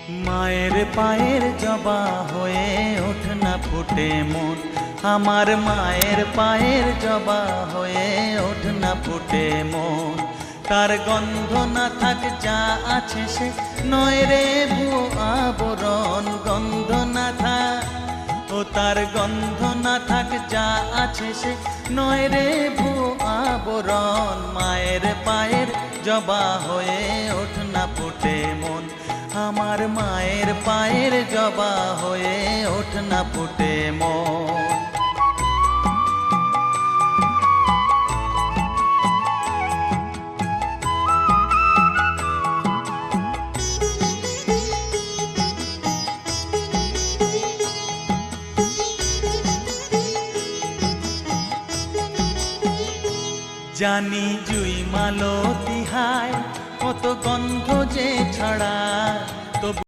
মায়ের পায়ের জবা হয়ে ওঠ না ফুটে মন, আমার মায়ের পায়ের জবা হয়ে ওঠ না ফুটে মন। তার গন্ধ না থাক যা আছে সে নয় রে ভুয়ো আবরণ, গন্ধ না থাক ও তার গন্ধ না থাক যা আছে সে নয় রে ভুয়ো আবরণ। মায়ের পায়ের জবা হয়ে ওঠ না ফুটে মন, আমার মায়ের পায়ের জবা হয়ে ওঠ না ফুটে মন। জানি জুই মালতি হায় কত গন্ধ যে ছড়ায়, তবু